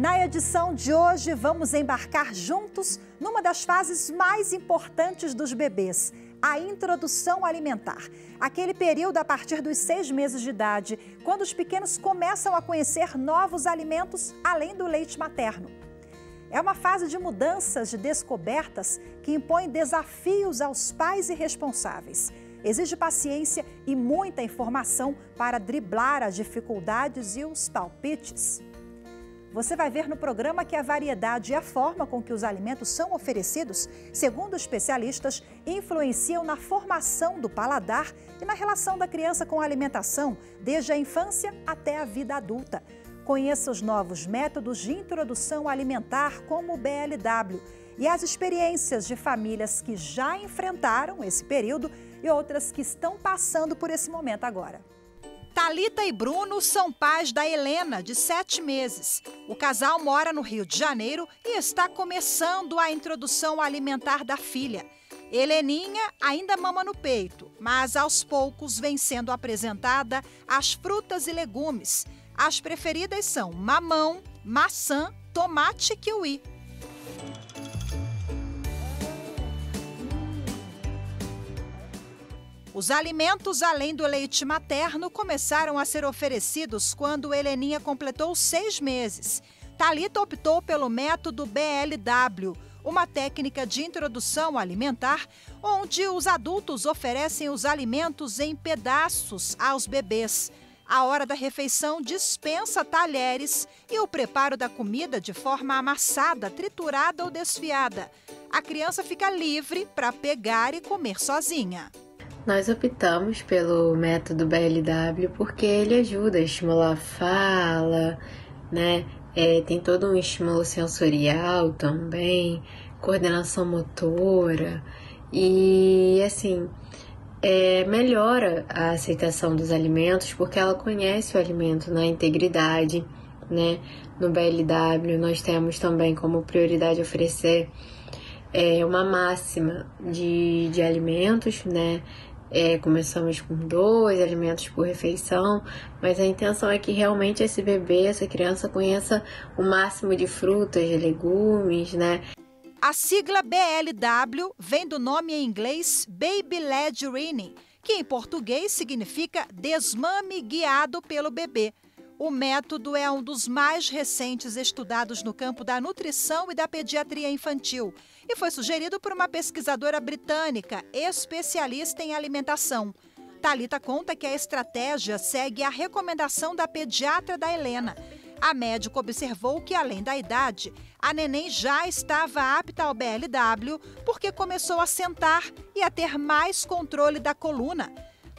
Na edição de hoje, vamos embarcar juntos numa das fases mais importantes dos bebês, a introdução alimentar. Aquele período a partir dos 6 meses de idade, quando os pequenos começam a conhecer novos alimentos além do leite materno. É uma fase de mudanças, de descobertas, que impõe desafios aos pais e responsáveis. Exige paciência e muita informação para driblar as dificuldades e os palpites. Você vai ver no programa que a variedade e a forma com que os alimentos são oferecidos, segundo especialistas, influenciam na formação do paladar e na relação da criança com a alimentação, desde a infância até a vida adulta. Conheça os novos métodos de introdução alimentar, como o BLW, e as experiências de famílias que já enfrentaram esse período e outras que estão passando por esse momento agora. Thalita e Bruno são pais da Helena, de 7 meses. O casal mora no Rio de Janeiro e está começando a introdução alimentar da filha. Heleninha ainda mama no peito, mas aos poucos vem sendo apresentada as frutas e legumes. As preferidas são mamão, maçã, tomate e kiwi. Os alimentos, além do leite materno, começaram a ser oferecidos quando Heleninha completou 6 meses. Thalita optou pelo método BLW, uma técnica de introdução alimentar, onde os adultos oferecem os alimentos em pedaços aos bebês. A hora da refeição dispensa talheres e o preparo da comida de forma amassada, triturada ou desfiada. A criança fica livre para pegar e comer sozinha. Nós optamos pelo método BLW porque ele ajuda a estimular a fala, né? Tem todo um estímulo sensorial também, coordenação motora e, assim, melhora a aceitação dos alimentos porque ela conhece o alimento na integridade, né? No BLW nós temos também como prioridade oferecer uma máxima de alimentos, né? Começamos com 2 alimentos por refeição, mas a intenção é que realmente esse bebê, essa criança conheça o máximo de frutas, de legumes, né? A sigla BLW vem do nome em inglês Baby Led Weaning, que em português significa desmame guiado pelo bebê. O método é um dos mais recentes estudados no campo da nutrição e da pediatria infantil e foi sugerido por uma pesquisadora britânica, especialista em alimentação. Thalita conta que a estratégia segue a recomendação da pediatra da Helena. A médica observou que, além da idade, a neném já estava apta ao BLW porque começou a sentar e a ter mais controle da coluna.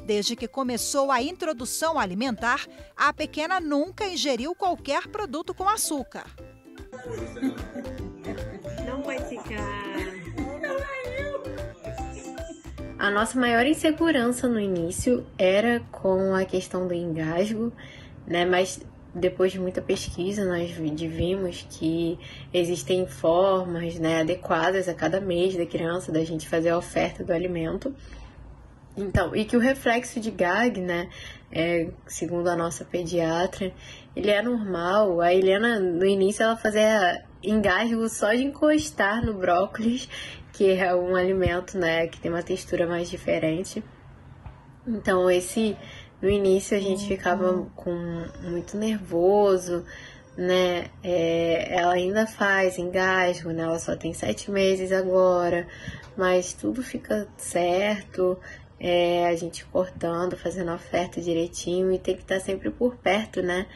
Desde que começou a introdução alimentar, a pequena nunca ingeriu qualquer produto com açúcar. Não vai ficar. A nossa maior insegurança no início era com a questão do engasgo, né? Mas depois de muita pesquisa, nós vimos que existem formas, né, adequadas a cada mês da criança, da gente fazer a oferta do alimento. Então, e que o reflexo de gag, né, segundo a nossa pediatra, ele é normal. A Helena, no início, ela fazia engasgo só de encostar no brócolis, que é um alimento, né, que tem uma textura mais diferente. Então, no início a gente ficava muito nervoso, né, ela ainda faz engasgo, né, ela só tem 7 meses agora, mas tudo fica certo. A gente cortando, fazendo a oferta direitinho e tem que estar sempre por perto, né?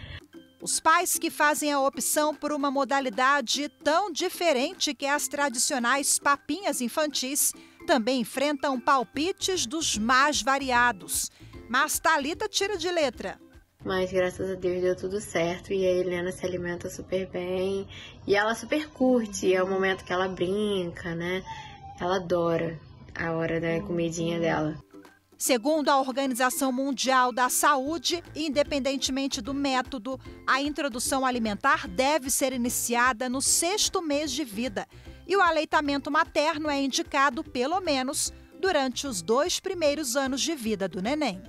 Os pais que fazem a opção por uma modalidade tão diferente que as tradicionais papinhas infantis também enfrentam palpites dos mais variados. Mas Thalita tira de letra. Mas graças a Deus deu tudo certo e a Helena se alimenta super bem e ela super curte, é o momento que ela brinca, né? Ela adora a hora da comidinha dela. Segundo a Organização Mundial da Saúde, independentemente do método, a introdução alimentar deve ser iniciada no 6º mês de vida e o aleitamento materno é indicado pelo menos durante os 2 primeiros anos de vida do neném.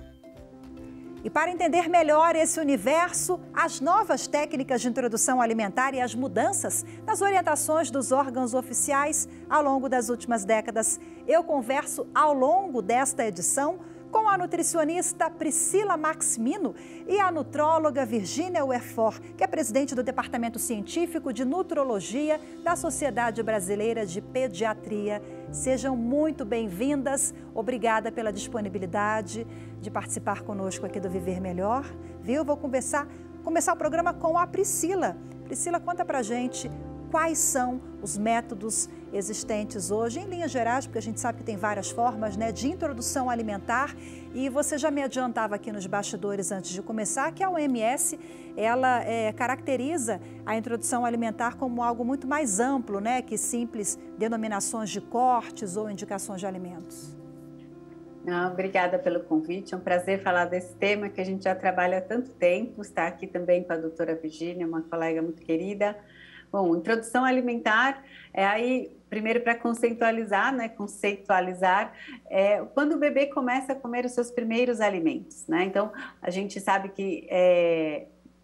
E para entender melhor esse universo, as novas técnicas de introdução alimentar e as mudanças nas orientações dos órgãos oficiais ao longo das últimas décadas, eu converso ao longo desta edição com a nutricionista Priscila Maximino e a nutróloga Virgínia Werfor, que é presidente do Departamento Científico de Nutrologia da Sociedade Brasileira de Pediatria. Sejam muito bem-vindas. Obrigada pela disponibilidade de participar conosco aqui do Viver Melhor. Viu? Vou começar o programa com a Priscila. Priscila, conta pra gente quais são os métodos existentes hoje, em linhas gerais, porque a gente sabe que tem várias formas, né, de introdução alimentar. E você já me adiantava aqui nos bastidores antes de começar que a OMS, ela caracteriza a introdução alimentar como algo muito mais amplo, né, que simples denominações de cortes ou indicações de alimentos. Obrigada pelo convite, é um prazer falar desse tema que a gente já trabalha há tanto tempo, estar aqui também com a doutora Virgínia, uma colega muito querida. Bom, introdução alimentar é aí, primeiro para conceitualizar, quando o bebê começa a comer os seus primeiros alimentos, né? Então, a gente sabe que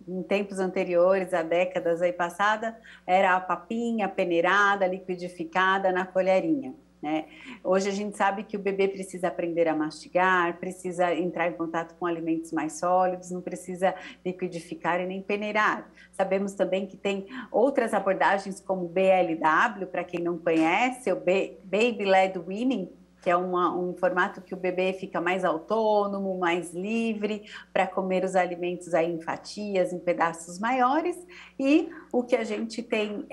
em tempos anteriores, há décadas aí passada, era a papinha peneirada, liquidificada na colherinha, né? Hoje a gente sabe que o bebê precisa aprender a mastigar, precisa entrar em contato com alimentos mais sólidos, não precisa liquidificar e nem peneirar. Sabemos também que tem outras abordagens como o BLW, para quem não conhece, o Baby Led Weaning, que é um formato que o bebê fica mais autônomo, mais livre para comer os alimentos aí em fatias, em pedaços maiores. E o que a gente tem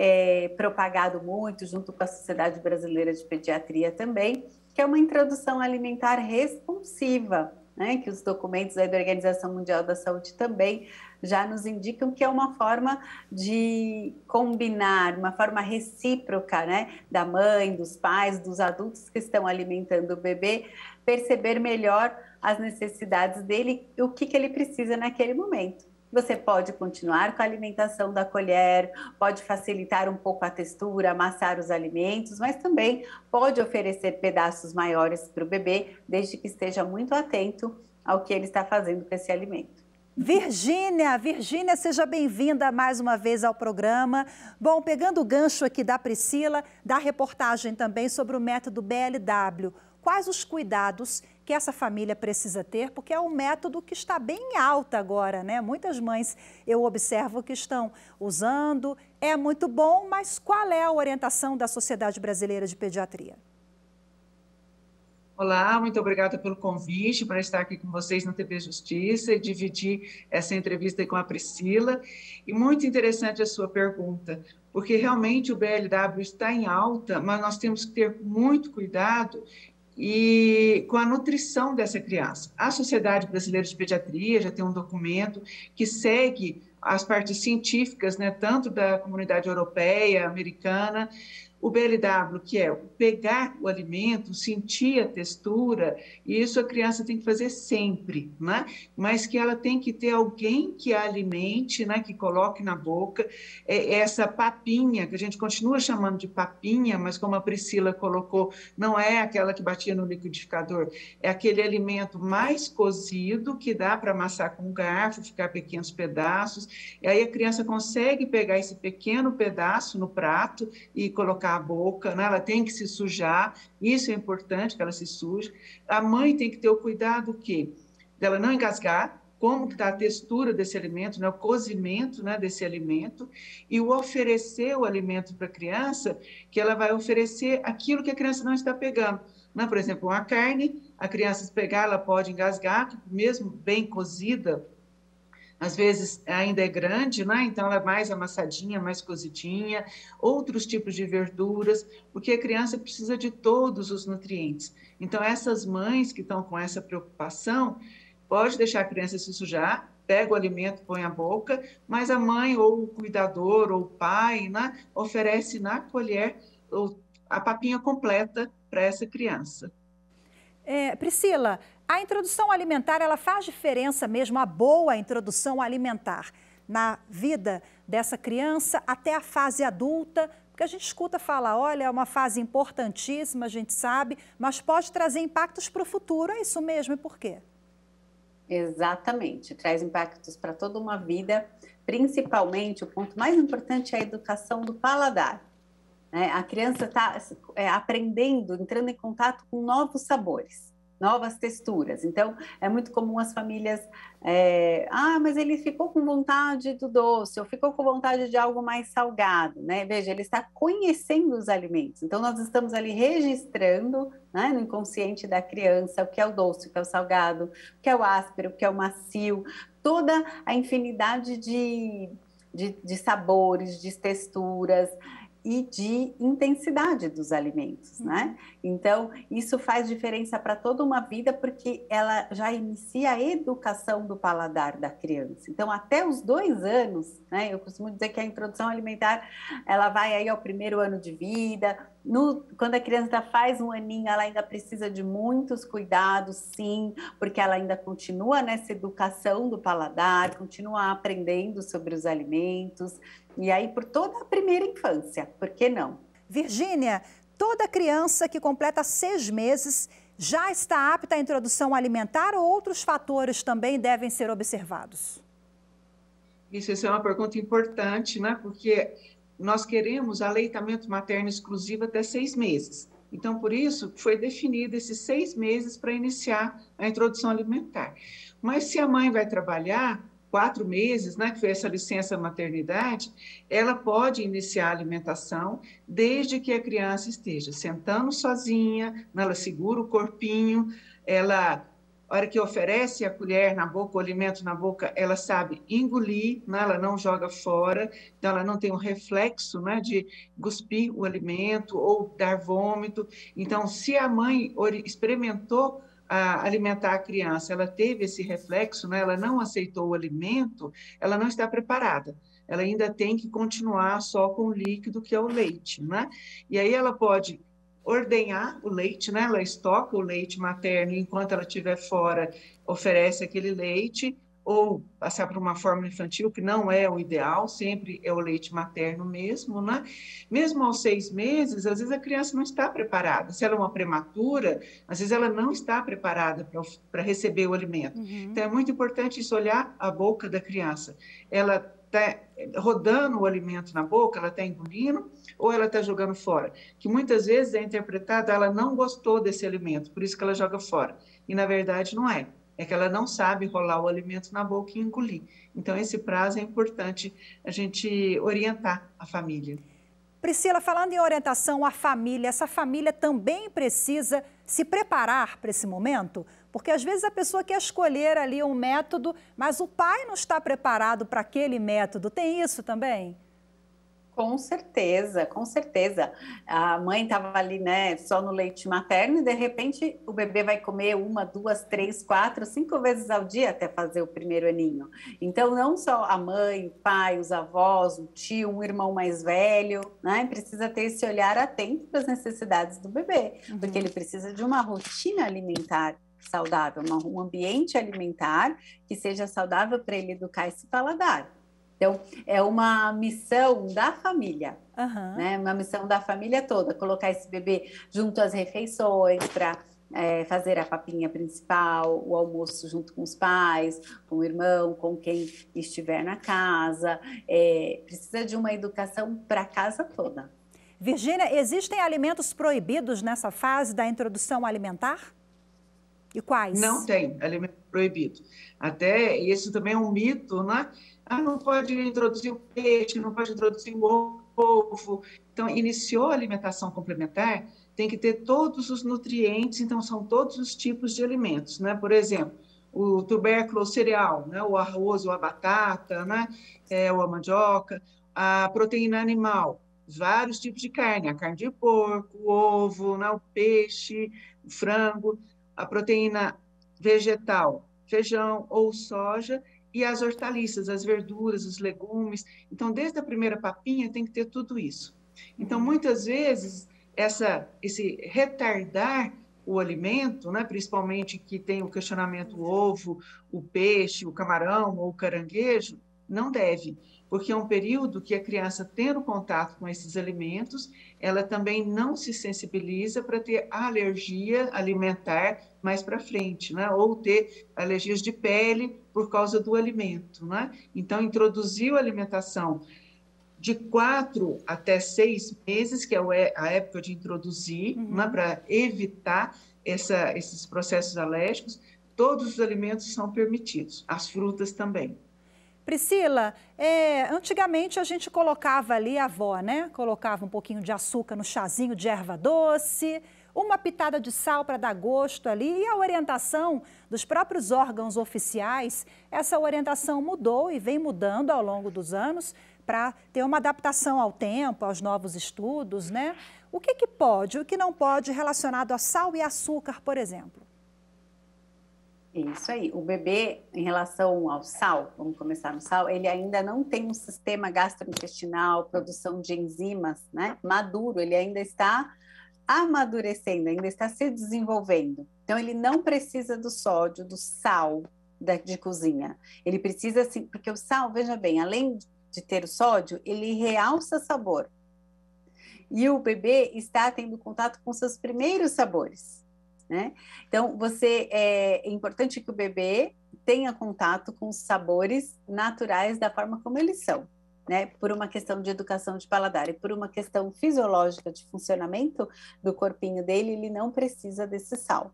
propagado muito, junto com a Sociedade Brasileira de Pediatria também, que é uma introdução alimentar responsiva, né? Que os documentos aí da Organização Mundial da Saúde também já nos indicam que é uma forma de combinar, uma forma recíproca, né, da mãe, dos pais, dos adultos que estão alimentando o bebê, perceber melhor as necessidades dele e o que ele precisa naquele momento. Você pode continuar com a alimentação da colher, pode facilitar um pouco a textura, amassar os alimentos, mas também pode oferecer pedaços maiores para o bebê, desde que esteja muito atento ao que ele está fazendo com esse alimento. Virgínia, seja bem-vinda mais uma vez ao programa. Bom, pegando o gancho aqui da Priscila, da reportagem também sobre o método BLW, quais os cuidados que essa família precisa ter? Porque é um método que está bem em alta agora, né? Muitas mães eu observo que estão usando, é muito bom, mas qual é a orientação da Sociedade Brasileira de Pediatria? Olá, muito obrigada pelo convite para estar aqui com vocês na TV Justiça e dividir essa entrevista com a Priscila. E muito interessante a sua pergunta, porque realmente o BLW está em alta, mas nós temos que ter muito cuidado com a nutrição dessa criança. A Sociedade Brasileira de Pediatria já tem um documento que segue as partes científicas, né, tanto da comunidade europeia, americana. O BLW, que é pegar o alimento, sentir a textura, e isso a criança tem que fazer sempre, né? Mas que ela tem que ter alguém que a alimente, né? Que coloque na boca. Essa papinha, que a gente continua chamando de papinha, mas como a Priscila colocou, não é aquela que batia no liquidificador, é aquele alimento mais cozido, que dá para amassar com um garfo, ficar pequenos pedaços, e aí a criança consegue pegar esse pequeno pedaço no prato e colocar a boca, né? Ela tem que se sujar, isso é importante que ela se suje. A mãe tem que ter o cuidado dela não engasgar, como que está a textura desse alimento, né? O cozimento, né, desse alimento, e o oferecer o alimento para a criança, que ela vai oferecer aquilo que a criança não está pegando, né? Por exemplo, uma carne, a criança se pegar, ela pode engasgar, mesmo bem cozida, às vezes ainda é grande, né? Então ela é mais amassadinha, mais cozidinha, outros tipos de verduras, porque a criança precisa de todos os nutrientes. Então essas mães que estão com essa preocupação, pode deixar a criança se sujar, pega o alimento, põe à boca, mas a mãe ou o cuidador ou o pai, né, oferece na colher a papinha completa para essa criança. Priscila, a introdução alimentar, ela faz diferença mesmo, a boa introdução alimentar na vida dessa criança até a fase adulta? Porque a gente escuta falar, olha, é uma fase importantíssima, a gente sabe, mas pode trazer impactos para o futuro, é isso mesmo, e por quê? Exatamente, traz impactos para toda uma vida, principalmente o ponto mais importante é a educação do paladar. Né? A criança está aprendendo, entrando em contato com novos sabores, novas texturas. Então, é muito comum as famílias, mas ele ficou com vontade do doce, ou ficou com vontade de algo mais salgado, né? Veja, ele está conhecendo os alimentos. Então, nós estamos ali registrando, né, no inconsciente da criança o que é o doce, o que é o salgado, o que é o áspero, o que é o macio, toda a infinidade de sabores, de texturas e de intensidade dos alimentos, né? Então, isso faz diferença para toda uma vida, porque ela já inicia a educação do paladar da criança. Então, até os 2 anos, né? Eu costumo dizer que a introdução alimentar, ela vai aí ao 1º ano de vida. Quando a criança faz 1 aninho, ela ainda precisa de muitos cuidados, sim, porque ela ainda continua nessa educação do paladar, continua aprendendo sobre os alimentos, e aí por toda a primeira infância, por que não? Virgínia, toda criança que completa 6 meses já está apta à introdução alimentar ou outros fatores também devem ser observados? Isso é uma pergunta importante, né? Porque nós queremos aleitamento materno exclusivo até 6 meses. Então, por isso, foi definido esses 6 meses para iniciar a introdução alimentar. Mas se a mãe vai trabalhar 4 meses, né, que foi essa licença maternidade, ela pode iniciar a alimentação desde que a criança esteja sentando sozinha, ela segura o corpinho, a hora que oferece a colher na boca, o alimento na boca, ela sabe engolir, né? Ela não joga fora, então ela não tem um reflexo, né, de cuspir o alimento ou dar vômito. Então, se a mãe experimentou alimentar a criança, ela teve esse reflexo, né? Ela não aceitou o alimento, ela não está preparada. Ela ainda tem que continuar só com o líquido, que é o leite, né? E aí ela pode ordenhar o leite, né? Ela estoca o leite materno e enquanto ela estiver fora, oferece aquele leite, ou passar para uma fórmula infantil, que não é o ideal, sempre é o leite materno mesmo, né? Mesmo aos 6 meses, às vezes a criança não está preparada. Se ela é uma prematura, às vezes ela não está preparada para receber o alimento. Então, é muito importante isso, olhar a boca da criança. Ela está rodando o alimento na boca, ela está engolindo, ou ela está jogando fora? Que muitas vezes é interpretado, ela não gostou desse alimento, por isso que ela joga fora. E, na verdade, não é. É que ela não sabe rolar o alimento na boca e engolir. Então, esse prazo é importante a gente orientar a família. Priscila, falando em orientação à família, essa família também precisa se preparar para esse momento? Porque às vezes a pessoa quer escolher ali um método, mas o pai não está preparado para aquele método. Tem isso também? Com certeza, com certeza. A mãe estava ali, né, só no leite materno e de repente o bebê vai comer 1, 2, 3, 4, 5 vezes ao dia até fazer o 1º aninho. Então, não só a mãe, o pai, os avós, o tio, um irmão mais velho, né, precisa ter esse olhar atento para as necessidades do bebê, porque ele precisa de uma rotina alimentar saudável, um ambiente alimentar que seja saudável para ele educar esse paladar. Então, é uma missão da família, né? Uma missão da família toda, colocar esse bebê junto às refeições para fazer a papinha principal, o almoço junto com os pais, com o irmão, com quem estiver na casa. Precisa de uma educação para a casa toda. Virgínia, existem alimentos proibidos nessa fase da introdução alimentar? E quais? Não tem alimento proibido. Até isso também é um mito, né? Não pode introduzir o peixe, não pode introduzir o ovo. Então, iniciou a alimentação complementar, tem que ter todos os nutrientes, então são todos os tipos de alimentos, né? Por exemplo, o tubérculo, o cereal, né? O arroz ou a batata, né? Ou a mandioca, a proteína animal, vários tipos de carne, a carne de porco, o ovo, né? O peixe, o frango, a proteína vegetal, feijão ou soja, e as hortaliças, as verduras, os legumes. Então, desde a primeira papinha, tem que ter tudo isso. Então, muitas vezes, esse retardar o alimento, né, principalmente que tem o questionamento o ovo, o peixe, o camarão ou o caranguejo, não deve, porque é um período que a criança, tendo contato com esses alimentos, ela também não se sensibiliza para ter alergia alimentar mais para frente, né? Ou ter alergias de pele por causa do alimento, né? Então, introduziu a alimentação de 4 até 6 meses, que é a época de introduzir, né? Para evitar esses processos alérgicos. Todos os alimentos são permitidos, as frutas também. Priscila, antigamente a gente colocava ali, a avó, né? Colocava um pouquinho de açúcar no chazinho de erva doce, uma pitada de sal para dar gosto ali, e a orientação dos próprios órgãos oficiais, essa orientação mudou e vem mudando ao longo dos anos para ter uma adaptação ao tempo, aos novos estudos, né? O que pode, o que não pode relacionado a sal e açúcar, por exemplo? Isso aí, o bebê, em relação ao sal, vamos começar no sal, ele ainda não tem um sistema gastrointestinal, produção de enzimas, né, maduro, ele ainda está amadurecendo, ainda está se desenvolvendo. Então, ele não precisa do sódio, do sal de cozinha. Ele precisa, sim, porque o sal, veja bem, além de ter o sódio, ele realça sabor. E o bebê está tendo contato com seus primeiros sabores. Né? Então, é importante que o bebê tenha contato com os sabores naturais da forma como eles são, né? Por uma questão de educação de paladar e por uma questão fisiológica de funcionamento do corpinho dele, ele não precisa desse sal.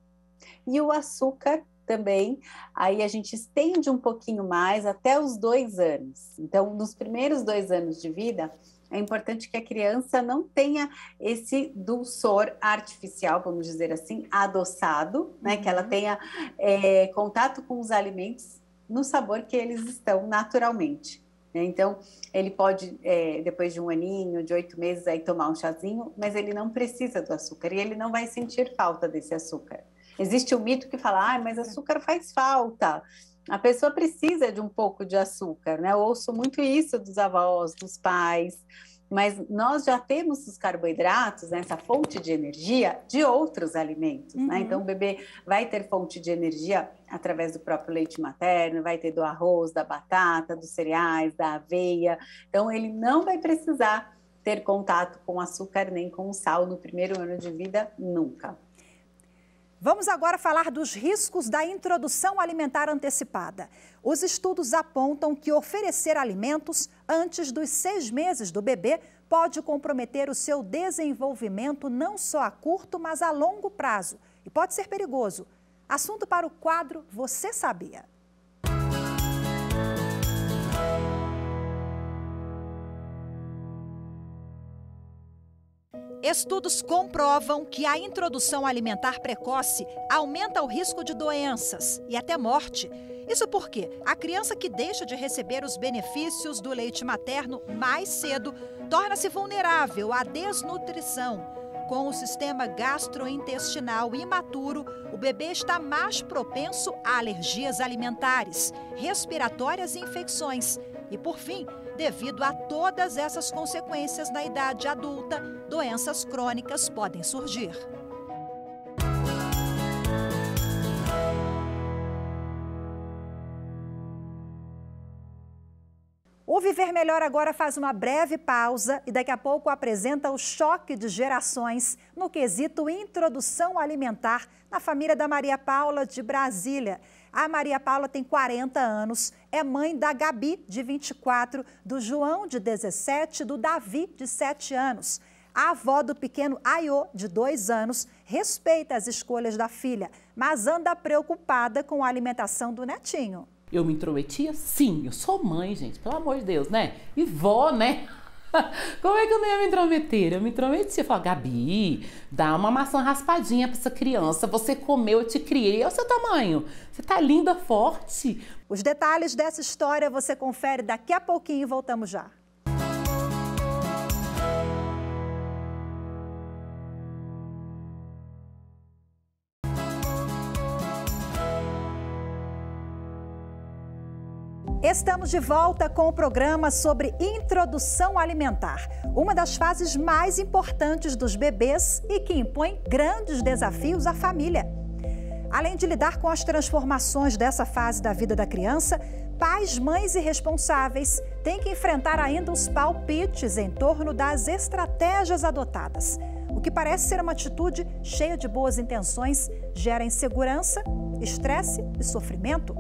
E o açúcar também, aí a gente estende um pouquinho mais até os 2 anos. Então, nos primeiros 2 anos de vida, é importante que a criança não tenha esse dulçor artificial, vamos dizer assim, adoçado, né? Que ela tenha contato com os alimentos no sabor que eles estão naturalmente. Né? Então, ele pode, depois de 1 aninho, de 8 meses, aí tomar um chazinho, mas ele não precisa do açúcar e ele não vai sentir falta desse açúcar. Existe um mito que fala, mas açúcar faz falta. A pessoa precisa de um pouco de açúcar, né? Eu ouço muito isso dos avós, dos pais, mas nós já temos os carboidratos, né, essa fonte de energia de outros alimentos, né? Então o bebê vai ter fonte de energia através do próprio leite materno, vai ter do arroz, da batata, dos cereais, da aveia. Então ele não vai precisar ter contato com açúcar nem com sal no primeiro ano de vida, nunca. Vamos agora falar dos riscos da introdução alimentar antecipada. Os estudos apontam que oferecer alimentos antes dos 6 meses do bebê pode comprometer o seu desenvolvimento não só a curto, mas a longo prazo. E pode ser perigoso. Assunto para o quadro Você Sabia? Estudos comprovam que a introdução alimentar precoce aumenta o risco de doenças e até morte. Isso porque a criança que deixa de receber os benefícios do leite materno mais cedo torna-se vulnerável à desnutrição. Com o sistema gastrointestinal imaturo, o bebê está mais propenso a alergias alimentares, respiratórias e infecções. E, por fim, devido a todas essas consequências na idade adulta, doenças crônicas podem surgir. O Viver Melhor agora faz uma breve pausa e daqui a pouco apresenta o choque de gerações no quesito introdução alimentar na família da Maria Paula de Brasília. A Maria Paula tem 40 anos, é mãe da Gabi, de 24, do João, de 17, do Davi, de 7 anos. A avó do pequeno Aiô, de 2 anos, respeita as escolhas da filha, mas anda preocupada com a alimentação do netinho. Eu me intrometia? Sim, eu sou mãe, gente, pelo amor de Deus, né? E vó, né? Como é que eu não ia me intrometer? Eu me intrometia, eu falava, Gabi, dá uma maçã raspadinha pra essa criança, você comeu, eu te criei, olha o seu tamanho, você tá linda, forte. Os detalhes dessa história você confere daqui a pouquinho e voltamos já. Estamos de volta com o programa sobre introdução alimentar, uma das fases mais importantes dos bebês e que impõe grandes desafios à família. Além de lidar com as transformações dessa fase da vida da criança, pais, mães e responsáveis têm que enfrentar ainda os palpites em torno das estratégias adotadas. O que parece ser uma atitude cheia de boas intenções gera insegurança, estresse e sofrimento.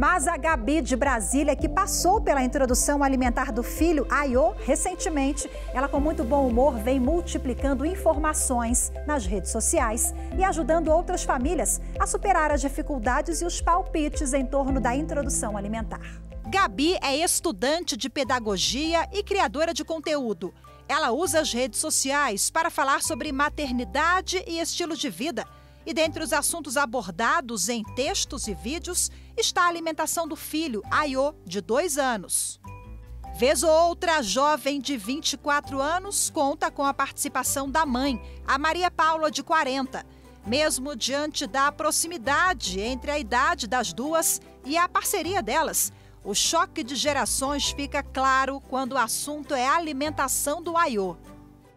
Mas a Gabi de Brasília, que passou pela introdução alimentar do filho, Aiô, recentemente, ela com muito bom humor vem multiplicando informações nas redes sociais e ajudando outras famílias a superar as dificuldades e os palpites em torno da introdução alimentar. Gabi é estudante de pedagogia e criadora de conteúdo. Ela usa as redes sociais para falar sobre maternidade e estilo de vida. E dentre os assuntos abordados em textos e vídeos está a alimentação do filho, Aiô, de 2 anos. Vez ou outra, a jovem de 24 anos conta com a participação da mãe, a Maria Paula, de 40. Mesmo diante da proximidade entre a idade das duas e a parceria delas, o choque de gerações fica claro quando o assunto é a alimentação do Aiô.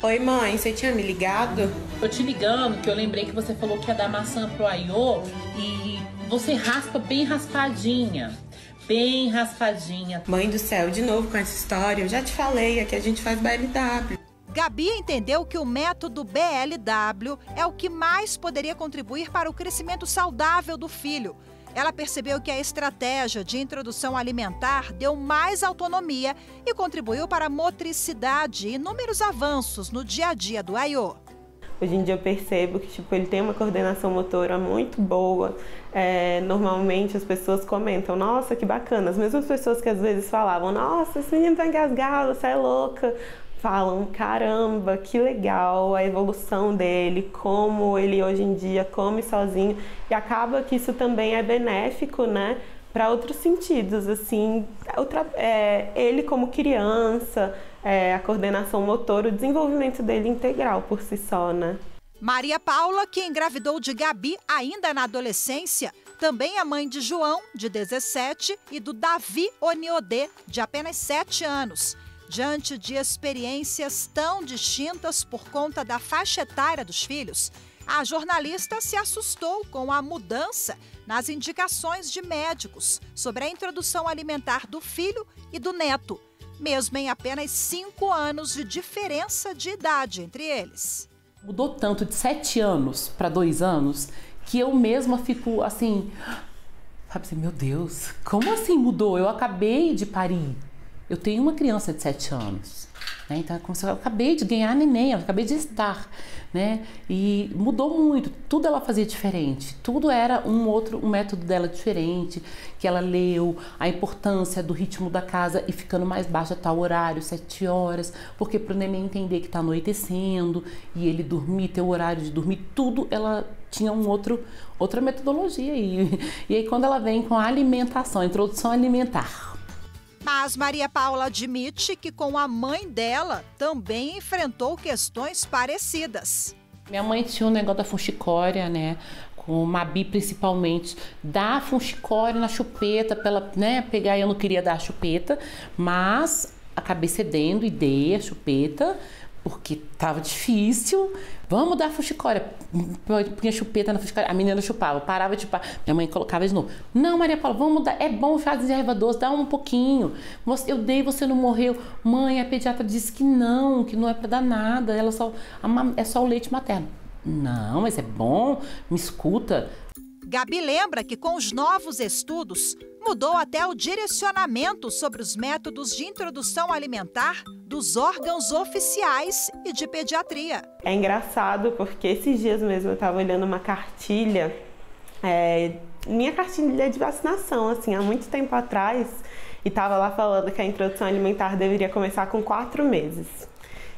Oi, mãe, você tinha me ligado? Tô te ligando que eu lembrei que você falou que ia dar maçã pro Aiô e você raspa bem raspadinha. Bem raspadinha. Mãe do céu, de novo com essa história. Eu já te falei, aqui a gente faz BLW. Gabi entendeu que o método BLW é o que mais poderia contribuir para o crescimento saudável do filho. Ela percebeu que a estratégia de introdução alimentar deu mais autonomia e contribuiu para a motricidade e inúmeros avanços no dia a dia do Aiô. Hoje em dia eu percebo que ele tem uma coordenação motora muito boa. Normalmente as pessoas comentam, nossa, que bacana. As mesmas pessoas que às vezes falavam, nossa, esse menino tá engasgado, você é louca. Falam, caramba, que legal a evolução dele, como ele hoje em dia come sozinho. E acaba que isso também é benéfico, né, para outros sentidos, assim, ele como criança, a coordenação motora, o desenvolvimento dele integral por si só, né. Maria Paula, que engravidou de Gabi ainda na adolescência, também é mãe de João, de 17, e do Davi Oniodê, de apenas 7 anos. Diante de experiências tão distintas por conta da faixa etária dos filhos, a jornalista se assustou com a mudança nas indicações de médicos sobre a introdução alimentar do filho e do neto, mesmo em apenas 5 anos de diferença de idade entre eles. Mudou tanto de 7 anos para 2 anos que eu mesma fico assim, sabe assim, meu Deus, como assim mudou? Eu acabei de parir. Eu tenho uma criança de 7 anos, né? Então como se eu acabei de ganhar neném, eu acabei de estar, né? E mudou muito, tudo ela fazia diferente, tudo era um método dela diferente, que ela leu, a importância do ritmo da casa e ficando mais baixo a tal horário, 7 horas, porque para o neném entender que está anoitecendo e ele dormir, ter o horário de dormir, tudo ela tinha outra metodologia. E aí quando ela vem com a alimentação, a introdução alimentar. Mas Maria Paula admite que com a mãe dela também enfrentou questões parecidas. Minha mãe tinha um negócio da funchicória, né? Com o Mabi principalmente, dar funchicória na chupeta para ela, né, pegar. Eu não queria dar a chupeta, mas acabei cedendo e dei a chupeta, porque tava difícil. Vamos dar funchicória. Punha chupeta na funchicória. A menina chupava, parava de chupar. Minha mãe colocava de novo. Não, Maria Paula, vamos dar. É bom chá de erva doce, dá um pouquinho. Eu dei, você não morreu. Mãe, a pediatra disse que não é para dar nada. É só o leite materno. Não, mas é bom. Me escuta. Gabi lembra que com os novos estudos, mudou até o direcionamento sobre os métodos de introdução alimentar dos órgãos oficiais e de pediatria. É engraçado porque esses dias mesmo eu estava olhando uma cartilha, minha cartilha de vacinação, assim, há muito tempo atrás, e estava lá falando que a introdução alimentar deveria começar com 4 meses.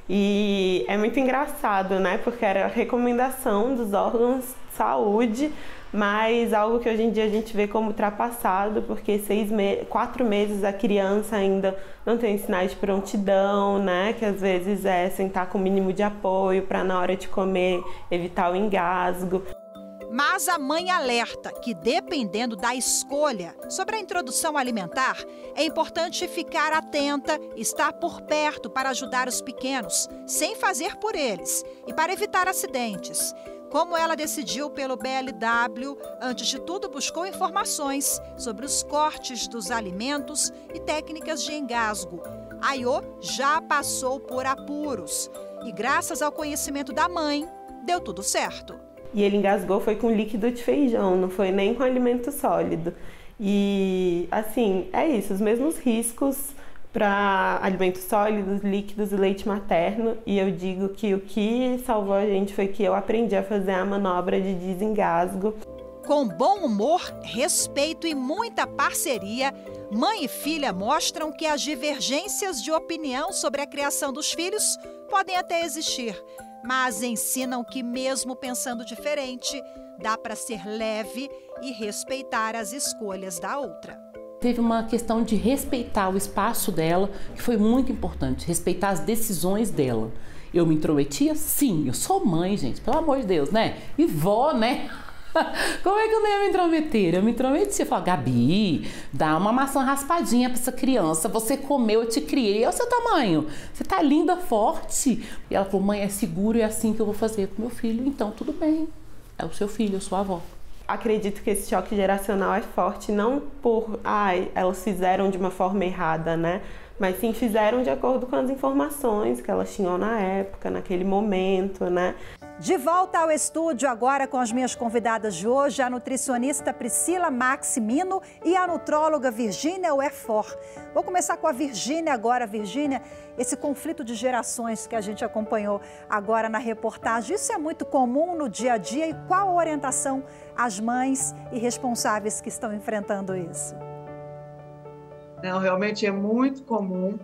E é muito engraçado, né, porque era a recomendação dos órgãos de saúde, mas algo que hoje em dia a gente vê como ultrapassado, porque 4 meses a criança ainda não tem sinais de prontidão, né? Que às vezes é sentar com o mínimo de apoio para na hora de comer evitar o engasgo. Mas a mãe alerta que, dependendo da escolha sobre a introdução alimentar, é importante ficar atenta, estar por perto para ajudar os pequenos, sem fazer por eles, e para evitar acidentes. Como ela decidiu pelo BLW, antes de tudo buscou informações sobre os cortes dos alimentos e técnicas de engasgo. A Iô já passou por apuros e, graças ao conhecimento da mãe, deu tudo certo. E ele engasgou foi com líquido de feijão, não foi nem com alimento sólido. E, assim, é isso, os mesmos riscos para alimentos sólidos, líquidos e leite materno. E eu digo que o que salvou a gente foi que eu aprendi a fazer a manobra de desengasgo. Com bom humor, respeito e muita parceria, mãe e filha mostram que as divergências de opinião sobre a criação dos filhos podem até existir, mas ensinam que mesmo pensando diferente, dá para ser leve e respeitar as escolhas da outra. Teve uma questão de respeitar o espaço dela, que foi muito importante, respeitar as decisões dela. Eu me intrometia? Sim, eu sou mãe, gente, pelo amor de Deus, né? E vó, né? Como é que eu não ia me intrometer? Eu me intrometia, eu falava, Gabi, dá uma maçã raspadinha pra essa criança, você comeu, eu te criei, é o seu tamanho, você tá linda, forte. E ela falou, mãe, é seguro, é assim que eu vou fazer com meu filho, então tudo bem, é o seu filho, eu sou a avó. Acredito que esse choque geracional é forte, não por, elas fizeram de uma forma errada, né? Mas sim fizeram de acordo com as informações que elas tinham na época, naquele momento, né? De volta ao estúdio agora com as minhas convidadas de hoje, a nutricionista Priscila Maximino e a nutróloga Virgínia Wefor. Vou começar com a Virgínia agora. Virgínia, esse conflito de gerações que a gente acompanhou agora na reportagem, isso é muito comum no dia a dia e qual a orientação às mães e responsáveis que estão enfrentando isso? Não, realmente é muito comum.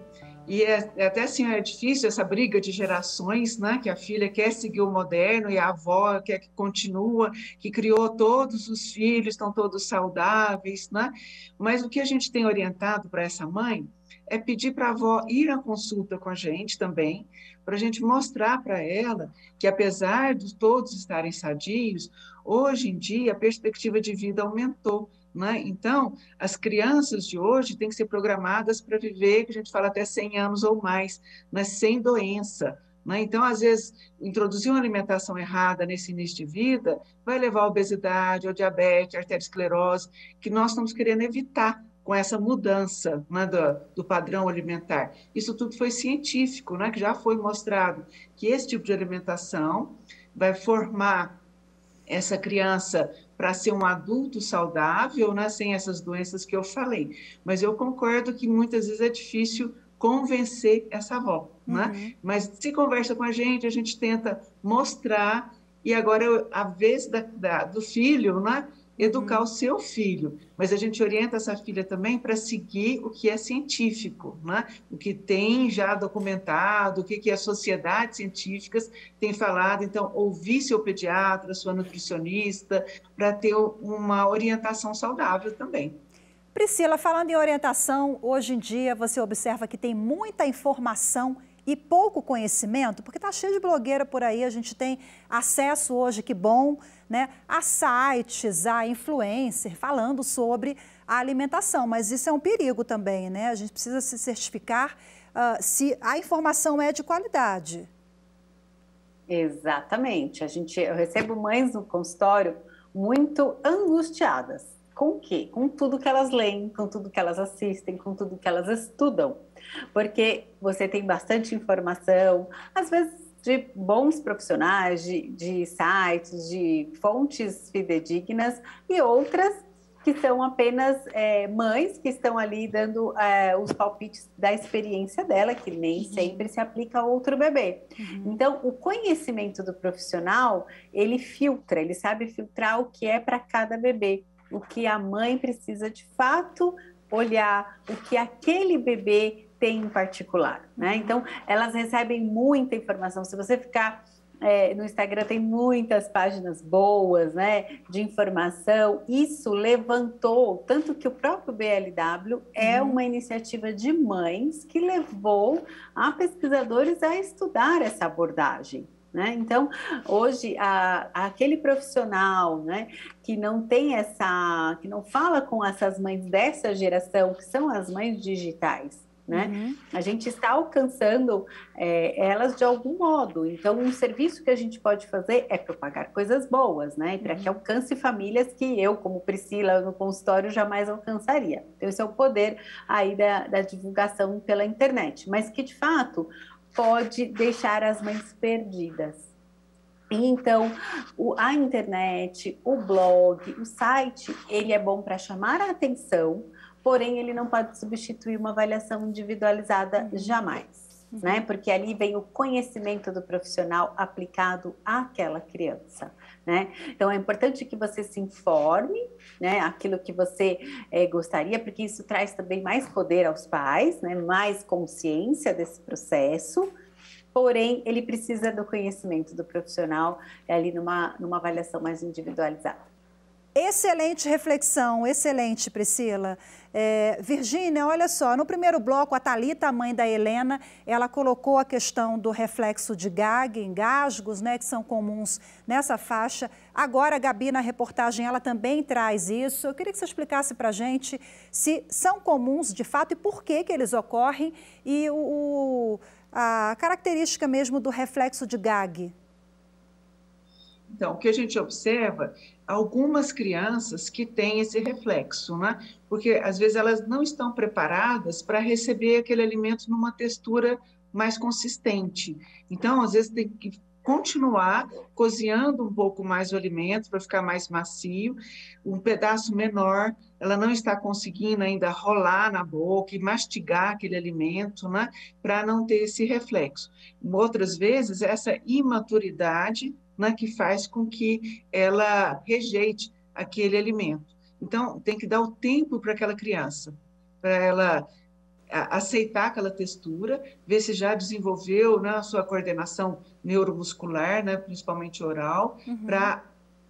E até assim, é difícil essa briga de gerações, né? Que a filha quer seguir o moderno e a avó quer que continua, que criou todos os filhos, estão todos saudáveis, né? Mas o que a gente tem orientado para essa mãe é pedir para a avó ir à consulta com a gente também, para a gente mostrar para ela que, apesar de todos estarem sadios, hoje em dia a perspectiva de vida aumentou. Né? Então, as crianças de hoje têm que ser programadas para viver, que a gente fala até 100 anos ou mais, mas sem doença. Né? Então, às vezes, introduzir uma alimentação errada nesse início de vida vai levar à obesidade, ao diabetes, à arteriosclerose, que nós estamos querendo evitar com essa mudança, né, do padrão alimentar. Isso tudo foi científico, né, que já foi mostrado que esse tipo de alimentação vai formar essa criança para ser um adulto saudável, né, sem essas doenças que eu falei. Mas eu concordo que muitas vezes é difícil convencer essa avó, né? Mas se conversa com a gente tenta mostrar, e agora a vez do filho, né, educar o seu filho. Mas a gente orienta essa filha também para seguir o que é científico, né? O que tem já documentado, o que as sociedades científicas têm falado. Então, ouvir seu pediatra, sua nutricionista, para ter uma orientação saudável também. Priscila, falando em orientação, hoje em dia você observa que tem muita informação e pouco conhecimento, porque está cheio de blogueira por aí, a gente tem acesso hoje, que bom, né, a sites, a influencer falando sobre a alimentação, mas isso é um perigo também, né? A gente precisa se certificar se a informação é de qualidade. Exatamente. Eu recebo mães no consultório muito angustiadas. Com o quê? Com tudo que elas leem, com tudo que elas assistem, com tudo que elas estudam. Porque você tem bastante informação, às vezes de bons profissionais, de sites, de fontes fidedignas, e outras que são apenas mães que estão ali dando os palpites da experiência dela, que nem sempre se aplica a outro bebê. Então, o conhecimento do profissional, ele filtra, ele sabe filtrar o que é para cada bebê, o que a mãe precisa de fato olhar, o que aquele bebê tem em particular, né? Então, elas recebem muita informação. Se você ficar no Instagram, tem muitas páginas boas, né, de informação. Isso levantou, tanto que o próprio BLW é uma iniciativa de mães que levou a pesquisadores a estudar essa abordagem. Né? Então, hoje, aquele profissional, né, que não tem que não fala com essas mães dessa geração, que são as mães digitais, né? A gente está alcançando elas de algum modo. Então, um serviço que a gente pode fazer é propagar coisas boas, né? Para que alcance famílias que eu, como Priscila, no consultório, jamais alcançaria. Então, esse é o poder aí da divulgação pela internet, mas que, de fato, pode deixar as mães perdidas. Então, a internet, o blog, o site, ele é bom para chamar a atenção, porém ele não pode substituir uma avaliação individualizada jamais, né? Porque ali vem o conhecimento do profissional aplicado àquela criança, né? Então é importante que você se informe, né? Aquilo que você gostaria, porque isso traz também mais poder aos pais, né? Mais consciência desse processo. Porém, ele precisa do conhecimento do profissional ali numa avaliação mais individualizada. Excelente reflexão, excelente, Priscila. Virgínia, olha só, no primeiro bloco, a Thalita, a mãe da Helena, ela colocou a questão do reflexo de gag, engasgos, né, que são comuns nessa faixa. Agora, a Gabi, na reportagem, ela também traz isso. Eu queria que você explicasse para a gente se são comuns, de fato, e por que eles ocorrem, e a característica mesmo do reflexo de gag. Então, o que a gente observa, algumas crianças que têm esse reflexo, né? Porque às vezes elas não estão preparadas para receber aquele alimento numa textura mais consistente. Então, às vezes tem que continuar cozinhando um pouco mais o alimento para ficar mais macio, um pedaço menor, ela não está conseguindo ainda rolar na boca e mastigar aquele alimento, né? Para não ter esse reflexo. Outras vezes, essa imaturidade, né, que faz com que ela rejeite aquele alimento. Então, tem que dar o tempo para aquela criança, para ela aceitar aquela textura, ver se já desenvolveu, né, a sua coordenação neuromuscular, né, principalmente oral, para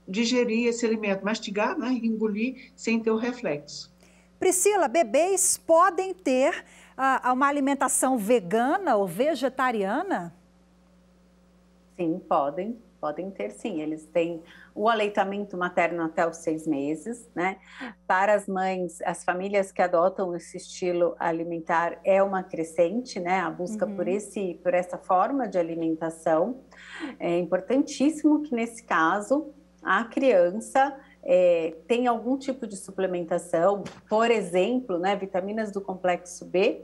digerir esse alimento, mastigar, né, e engolir sem ter o reflexo. Priscila, bebês podem ter uma alimentação vegana ou vegetariana? Sim, podem ter sim, eles têm o aleitamento materno até os 6 meses, né? Para as mães, as famílias que adotam esse estilo alimentar é uma crescente, né? A busca por essa forma de alimentação. É importantíssimo que nesse caso a criança tem algum tipo de suplementação, por exemplo, né, vitaminas do complexo B,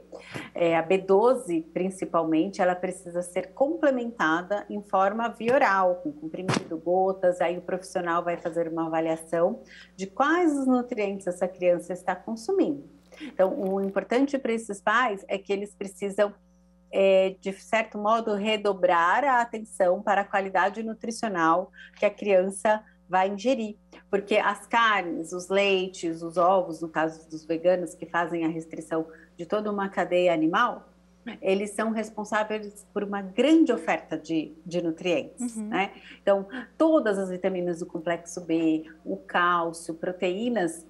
a B12 principalmente, ela precisa ser complementada em forma via oral, com comprimido, gotas, aí o profissional vai fazer uma avaliação de quais os nutrientes essa criança está consumindo. Então, o importante para esses pais é que eles precisam de certo modo redobrar a atenção para a qualidade nutricional que a criança vai ingerir, porque as carnes, os leites, os ovos, no caso dos veganos que fazem a restrição de toda uma cadeia animal, eles são responsáveis por uma grande oferta de nutrientes, né? Então, todas as vitaminas do complexo B, o cálcio, proteínas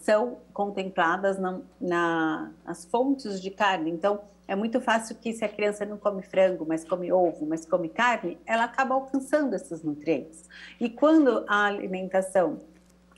são contempladas nas fontes de carne. Então, é muito fácil que se a criança não come frango, mas come ovo, mas come carne, ela acaba alcançando esses nutrientes. E quando a alimentação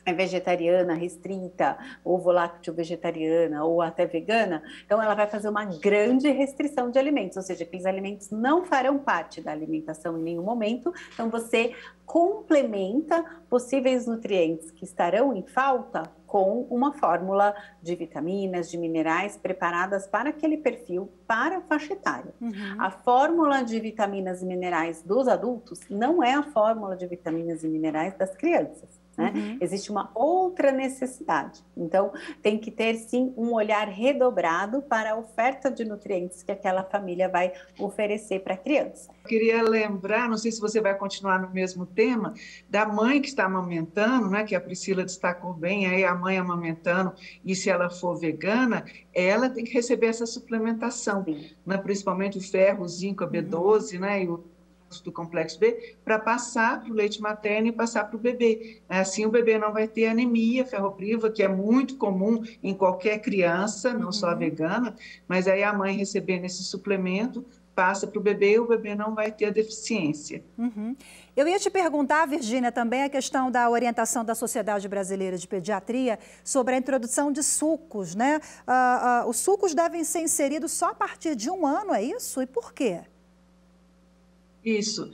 é vegetariana, restrita, ovo-lácteo vegetariana ou até vegana, então ela vai fazer uma grande restrição de alimentos, ou seja, aqueles alimentos não farão parte da alimentação em nenhum momento, então você complementa possíveis nutrientes que estarão em falta com uma fórmula de vitaminas, de minerais preparadas para aquele perfil, para a faixa etária. A fórmula de vitaminas e minerais dos adultos não é a fórmula de vitaminas e minerais das crianças. Né? Existe uma outra necessidade. Então, tem que ter, sim, um olhar redobrado para a oferta de nutrientes que aquela família vai oferecer para a criança. Eu queria lembrar, não sei se você vai continuar no mesmo tema, da mãe que está amamentando, né, que a Priscila destacou bem, aí a mãe amamentando, e se ela for vegana, ela tem que receber essa suplementação, né, principalmente o ferro, o zinco, a B12, né, e o do complexo B, para passar para o leite materno e passar para o bebê. Assim o bebê não vai ter anemia ferropriva, que é muito comum em qualquer criança, não só a vegana, mas aí a mãe recebendo esse suplemento passa para o bebê não vai ter a deficiência. Uhum. Eu ia te perguntar, Virgínia, também a questão da orientação da Sociedade Brasileira de Pediatria sobre a introdução de sucos, né? Os sucos devem ser inseridos só a partir de 1 ano, é isso? E por quê? Isso.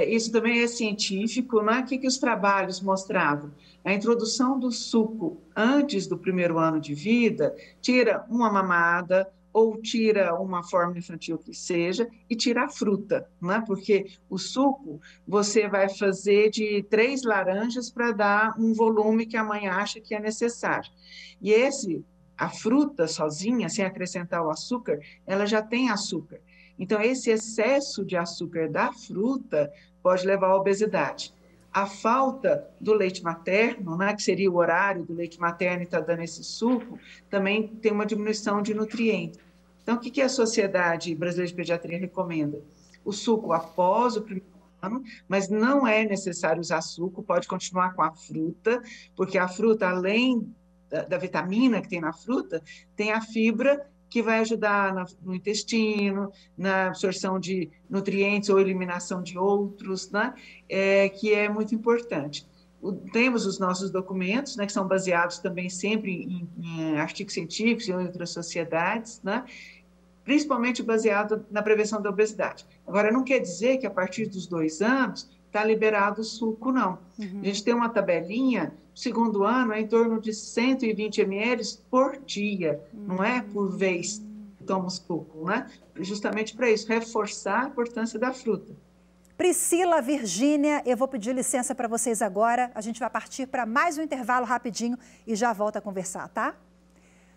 Isso também é científico, né? O que os trabalhos mostravam? A introdução do suco antes do 1º ano de vida tira uma mamada, ou tira uma fórmula infantil que seja, e tira a fruta, né? Porque o suco você vai fazer de 3 laranjas para dar um volume que a mãe acha que é necessário. E a fruta sozinha, sem acrescentar o açúcar, ela já tem açúcar. Então, esse excesso de açúcar da fruta pode levar à obesidade. A falta do leite materno, né, que seria o horário do leite materno e está dando esse suco, também tem uma diminuição de nutrientes. Então, o que a Sociedade Brasileira de Pediatria recomenda? O suco após o 1º ano, mas não é necessário usar suco, pode continuar com a fruta, porque a fruta, além da vitamina que tem na fruta, tem a fibra que vai ajudar no intestino, na absorção de nutrientes ou eliminação de outros, né? Que é muito importante. Temos os nossos documentos, né, que são baseados também sempre em artigos científicos e em outras sociedades, né? Principalmente baseado na prevenção da obesidade. Agora, não quer dizer que a partir dos 2 anos está liberado o suco, não. Uhum. A gente tem uma tabelinha, o 2º ano é em torno de 120 ml por dia, não é por vez que toma o suco, né? Justamente para isso, reforçar a importância da fruta. Priscila, Virgínia, eu vou pedir licença para vocês agora, a gente vai partir para mais um intervalo rapidinho e já volta a conversar, tá?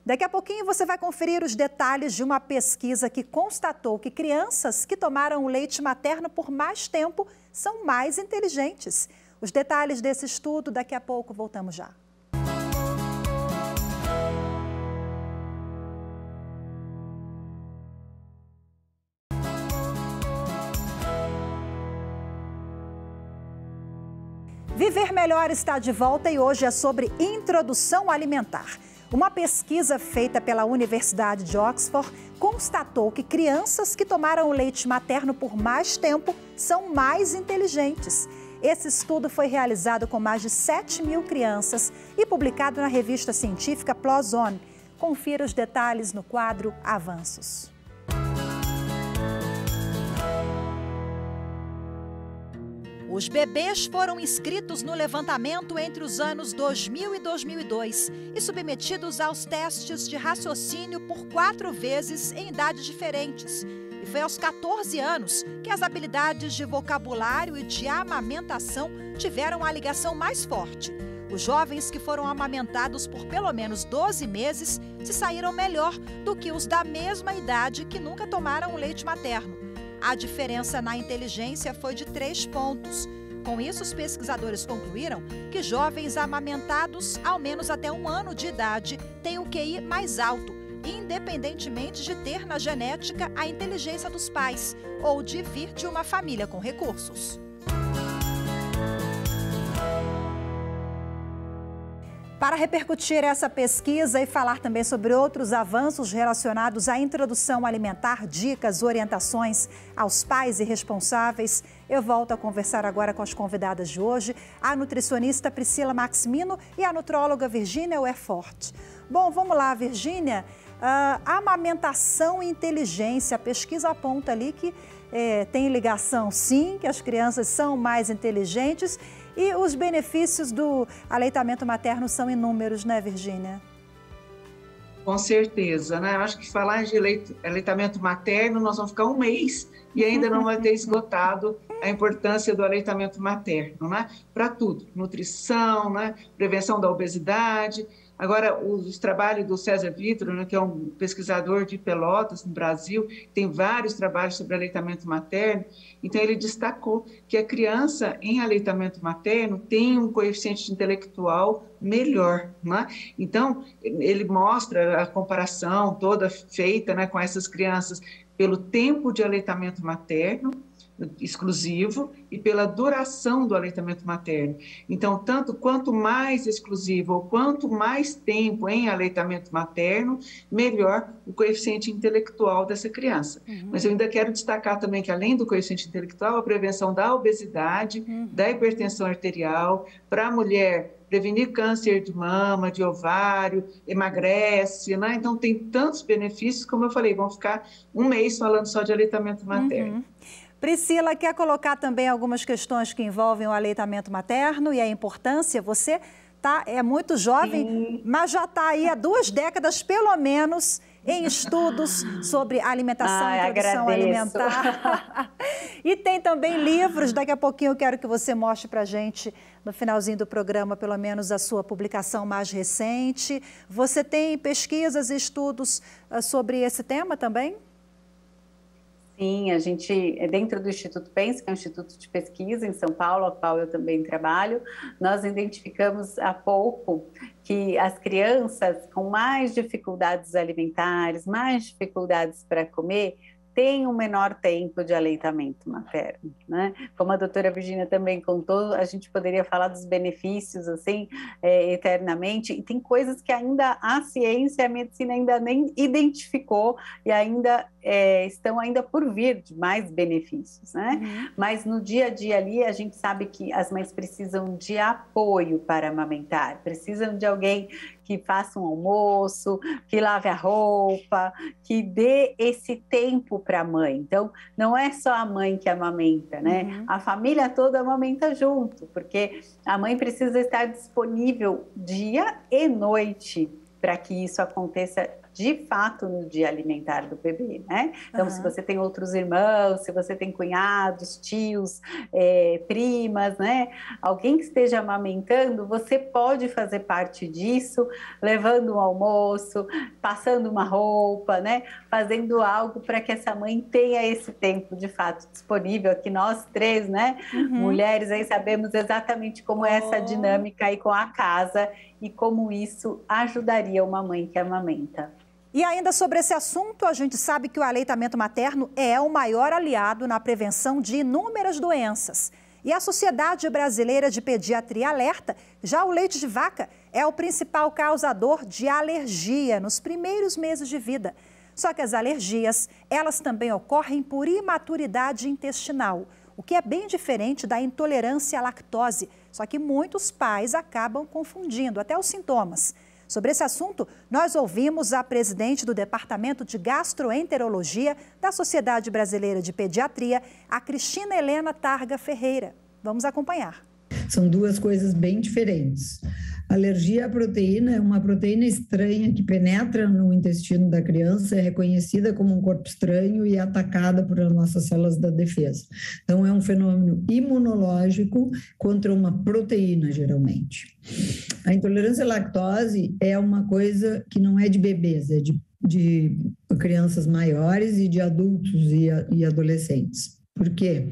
Daqui a pouquinho você vai conferir os detalhes de uma pesquisa que constatou que crianças que tomaram o leite materno por mais tempo são mais inteligentes. Os detalhes desse estudo, daqui a pouco, voltamos já. Viver Melhor está de volta e hoje é sobre introdução alimentar. Uma pesquisa feita pela Universidade de Oxford constatou que crianças que tomaram o leite materno por mais tempo são mais inteligentes. Esse estudo foi realizado com mais de 7.000 crianças e publicado na revista científica PLOS ON. Confira os detalhes no quadro Avanços. Os bebês foram inscritos no levantamento entre os anos 2000 e 2002 e submetidos aos testes de raciocínio por 4 vezes em idades diferentes. E foi aos 14 anos que as habilidades de vocabulário e de amamentação tiveram a ligação mais forte. Os jovens que foram amamentados por pelo menos 12 meses se saíram melhor do que os da mesma idade que nunca tomaram o leite materno. A diferença na inteligência foi de 3 pontos. Com isso, os pesquisadores concluíram que jovens amamentados ao menos até 1 ano de idade têm o QI mais alto, independentemente de ter na genética a inteligência dos pais ou de vir de uma família com recursos. Para repercutir essa pesquisa e falar também sobre outros avanços relacionados à introdução alimentar, dicas, orientações aos pais e responsáveis, eu volto a conversar agora com as convidadas de hoje, a nutricionista Priscila Maximino e a nutróloga Virgínia Werfort. Bom, vamos lá, Virgínia. Amamentação e inteligência, a pesquisa aponta ali que tem ligação, sim, que as crianças são mais inteligentes. E os benefícios do aleitamento materno são inúmeros, né, Virgínia? Com certeza, né? Eu acho que falar de aleitamento materno, nós vamos ficar 1 mês e ainda não vai ter esgotado a importância do aleitamento materno, né? Para tudo, nutrição, né? Prevenção da obesidade. Agora, os trabalhos do César Vitro, né, que é um pesquisador de Pelotas, no Brasil, tem vários trabalhos sobre aleitamento materno, então ele destacou que a criança em aleitamento materno tem um coeficiente intelectual melhor, né? Então, ele mostra a comparação toda feita, né, com essas crianças pelo tempo de aleitamento materno, exclusivo e pela duração do aleitamento materno. Então, quanto mais exclusivo ou quanto mais tempo em aleitamento materno, melhor o coeficiente intelectual dessa criança. Mas eu ainda quero destacar também que, além do coeficiente intelectual, a prevenção da obesidade, da hipertensão arterial, para a mulher prevenir câncer de mama, de ovário, emagrece, né? Então tem tantos benefícios, como eu falei, vamos ficar um mês falando só de aleitamento materno. Priscila, quer colocar também algumas questões que envolvem o aleitamento materno e a importância? Você é muito jovem, sim, mas já está aí há 2 décadas, pelo menos, em estudos sobre alimentação e introdução alimentar. E tem também livros, daqui a pouquinho eu quero que você mostre para a gente, no finalzinho do programa, pelo menos a sua publicação mais recente. Você tem pesquisas e estudos sobre esse tema também? Sim, a gente, dentro do Instituto Pense, que é um instituto de pesquisa em São Paulo, ao qual eu também trabalho, nós identificamos há pouco que as crianças com mais dificuldades alimentares, mais dificuldades para comer, tem um menor tempo de aleitamento materno, né? Como a doutora Virgínia também contou, a gente poderia falar dos benefícios, assim, eternamente, e tem coisas que ainda a ciência e a medicina ainda nem identificou e ainda estão ainda por vir de mais benefícios, né? Mas no dia a dia ali, a gente sabe que as mães precisam de apoio para amamentar, precisam de alguém que faça um almoço, que lave a roupa, que dê esse tempo para a mãe. Então, não é só a mãe que amamenta, né? A família toda amamenta junto, porque a mãe precisa estar disponível dia e noite para que isso aconteça de fato no dia alimentar do bebê, né? Então, se você tem outros irmãos, se você tem cunhados, tios, primas, né? Alguém que esteja amamentando, você pode fazer parte disso, levando um almoço, passando uma roupa, né? Fazendo algo para que essa mãe tenha esse tempo de fato disponível, que nós 3, né? Mulheres aí sabemos exatamente como é essa dinâmica aí com a casa e como isso ajudaria uma mãe que amamenta. E ainda sobre esse assunto, a gente sabe que o aleitamento materno é o maior aliado na prevenção de inúmeras doenças. E a Sociedade Brasileira de Pediatria alerta, já o leite de vaca é o principal causador de alergia nos primeiros meses de vida. Só que as alergias, elas também ocorrem por imaturidade intestinal, o que é bem diferente da intolerância à lactose. Só que muitos pais acabam confundindo até os sintomas. Sobre esse assunto, nós ouvimos a presidente do Departamento de Gastroenterologia da Sociedade Brasileira de Pediatria, a Cristina Helena Targa Ferreira. Vamos acompanhar. São 2 coisas bem diferentes. A alergia à proteína é uma proteína estranha que penetra no intestino da criança, é reconhecida como um corpo estranho e é atacada por as nossas células da defesa. Então, é um fenômeno imunológico contra uma proteína, geralmente. A intolerância à lactose é uma coisa que não é de bebês, é de crianças maiores e de adultos e adolescentes. Por quê?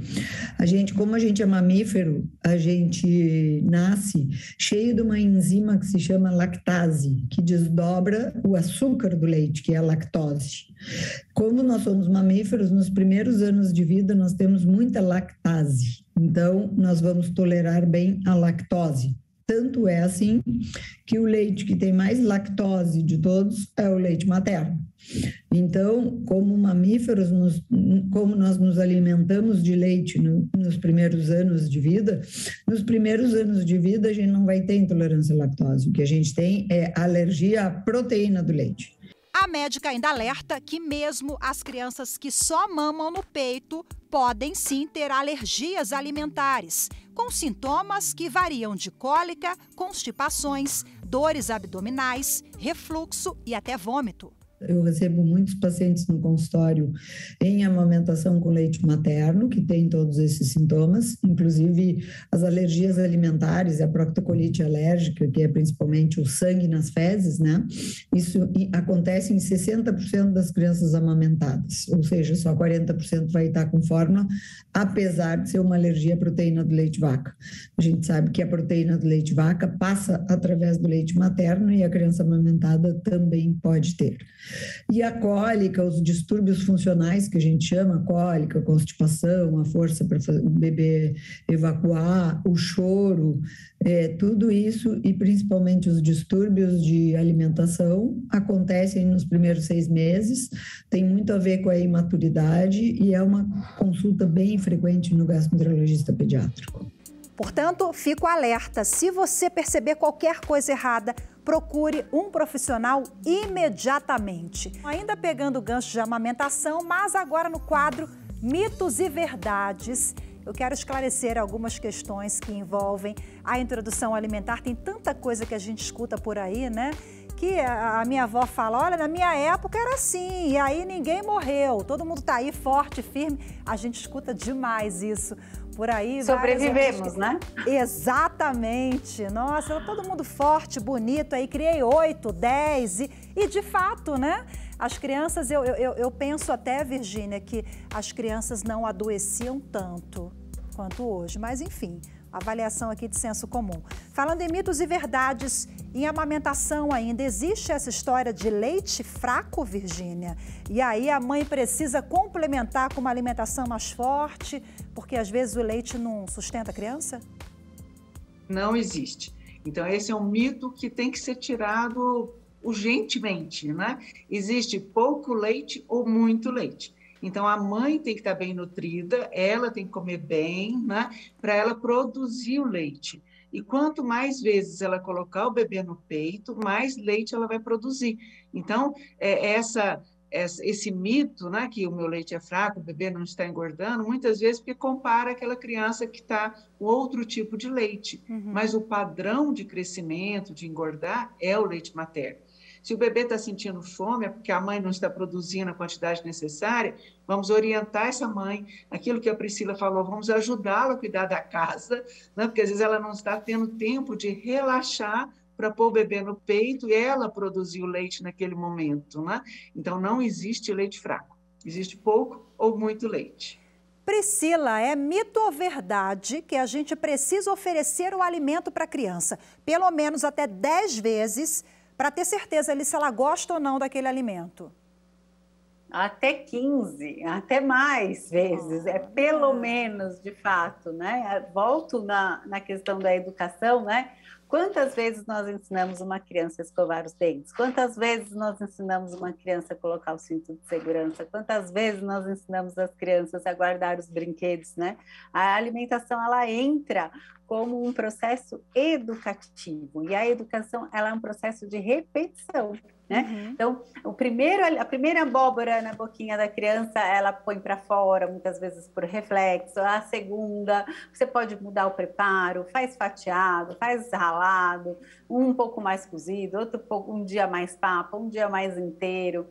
Como a gente é mamífero, a gente nasce cheio de uma enzima que se chama lactase, que desdobra o açúcar do leite, que é a lactose. Como nós somos mamíferos, nos primeiros anos de vida nós temos muita lactase, então nós vamos tolerar bem a lactose. Tanto é assim que o leite que tem mais lactose de todos é o leite materno. Então, como mamíferos, como nós nos alimentamos de leite nos primeiros anos de vida, a gente não vai ter intolerância à lactose. O que a gente tem é alergia à proteína do leite. A médica ainda alerta que mesmo as crianças que só mamam no peito podem sim ter alergias alimentares, com sintomas que variam de cólica, constipações, dores abdominais, refluxo e até vômito. Eu recebo muitos pacientes no consultório em amamentação com leite materno, que tem todos esses sintomas, inclusive as alergias alimentares, a proctocolite alérgica, que é principalmente o sangue nas fezes, né? Isso acontece em 60% das crianças amamentadas, ou seja, só 40% vai estar com fórmula, apesar de ser uma alergia à proteína do leite vaca. A gente sabe que a proteína do leite vaca passa através do leite materno e a criança amamentada também pode ter. E a cólica, os distúrbios funcionais que a gente chama, cólica, constipação, a força para o bebê evacuar, o choro, tudo isso e principalmente os distúrbios de alimentação acontecem nos primeiros 6 meses, tem muito a ver com a imaturidade e é uma consulta bem frequente no gastroenterologista pediátrico. Portanto, fico alerta, se você perceber qualquer coisa errada, procure um profissional imediatamente. Ainda pegando o gancho de amamentação, mas agora no quadro Mitos e Verdades, eu quero esclarecer algumas questões que envolvem a introdução alimentar. Tem tanta coisa que a gente escuta por aí, né? Que a minha avó fala, olha, na minha época era assim, e aí ninguém morreu, todo mundo tá aí forte, firme. A gente escuta demais isso por aí. Sobrevivemos, né? Exatamente. Nossa, todo mundo forte, bonito, aí criei 8, 10 e de fato, né? As crianças, eu penso até, Virgínia, que as crianças não adoeciam tanto quanto hoje, mas enfim, avaliação aqui de senso comum. Falando em mitos e verdades, em amamentação ainda, existe essa história de leite fraco, Virgínia? E aí a mãe precisa complementar com uma alimentação mais forte, porque às vezes o leite não sustenta a criança? Não existe. Então esse é um mito que tem que ser tirado urgentemente, né? Existe pouco leite ou muito leite. Então, a mãe tem que estar bem nutrida, ela tem que comer bem, né? Para ela produzir o leite. E quanto mais vezes ela colocar o bebê no peito, mais leite ela vai produzir. Então, esse mito, né, que o meu leite é fraco, o bebê não está engordando, muitas vezes porque compara aquela criança que está com outro tipo de leite. Mas o padrão de crescimento, de engordar, é o leite materno. Se o bebê está sentindo fome, é porque a mãe não está produzindo a quantidade necessária, vamos orientar essa mãe, aquilo que a Priscila falou, vamos ajudá-la a cuidar da casa, né? Porque às vezes ela não está tendo tempo de relaxar para pôr o bebê no peito e ela produzir o leite naquele momento, né? Então, não existe leite fraco, existe pouco ou muito leite. Priscila, é mito ou verdade que a gente precisa oferecer o alimento para a criança, pelo menos até 10 vezes, para ter certeza ali se ela gosta ou não daquele alimento? Até 15, até mais vezes, pelo menos, de fato, né? Volto na questão da educação, né? Quantas vezes nós ensinamos uma criança a escovar os dentes? Quantas vezes nós ensinamos uma criança a colocar o cinto de segurança? Quantas vezes nós ensinamos as crianças a guardar os brinquedos, né? A alimentação, ela entra como um processo educativo, e a educação, ela é um processo de repetição, né? Então, a primeira abóbora na boquinha da criança, ela põe para fora, muitas vezes por reflexo. A segunda, você pode mudar o preparo, faz fatiado, faz ralado, um pouco mais cozido, um dia mais papa, um dia mais inteiro.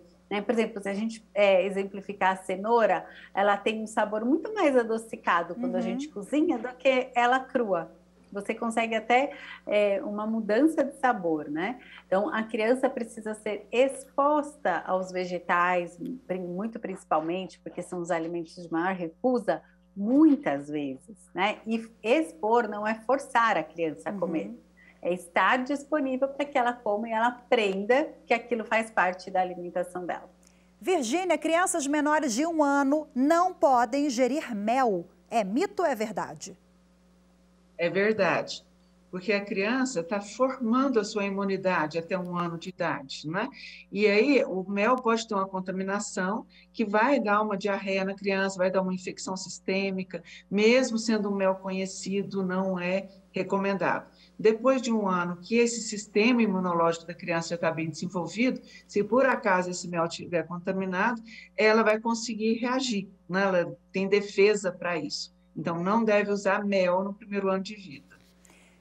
Por exemplo, se a gente exemplificar a cenoura, ela tem um sabor muito mais adocicado quando a gente cozinha do que ela crua. Você consegue até uma mudança de sabor, né? Então, a criança precisa ser exposta aos vegetais, muito principalmente, porque são os alimentos de maior recusa, muitas vezes, né? E expor não é forçar a criança a comer. É estar disponível para que ela coma e ela aprenda que aquilo faz parte da alimentação dela. Virgínia, crianças menores de 1 ano não podem ingerir mel. É mito ou é verdade? É verdade, porque a criança está formando a sua imunidade até 1 ano de idade, né? E aí o mel pode ter uma contaminação que vai dar uma diarreia na criança, vai dar uma infecção sistêmica, mesmo sendo um mel conhecido, não é recomendável. Depois de 1 ano que esse sistema imunológico da criança já está bem desenvolvido, se por acaso esse mel estiver contaminado, ela vai conseguir reagir, né? Ela tem defesa para isso. Então, não deve usar mel no primeiro ano de vida.